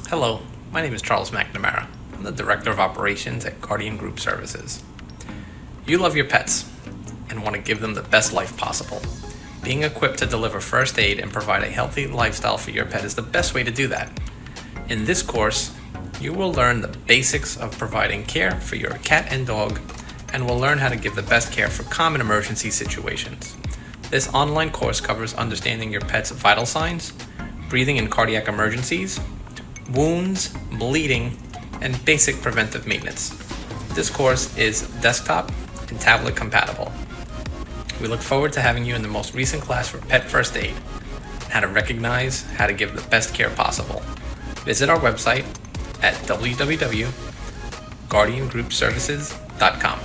Hello, my name is Charles McNamara. I'm the Director of Operations at Guardian Group Services. You love your pets and want to give them the best life possible. Being equipped to deliver first aid and provide a healthy lifestyle for your pet is the best way to do that. In this course, you will learn the basics of providing care for your cat and dog, and will learn how to give the best care for common emergency situations. This online course covers understanding your pet's vital signs, breathing in cardiac emergencies, wounds, bleeding, and basic preventive maintenance. This course is desktop and tablet compatible. We look forward to having you in the most recent class for pet first aid, how to recognize how to give the best care possible. Visit our website at www.guardiangroupservices.com.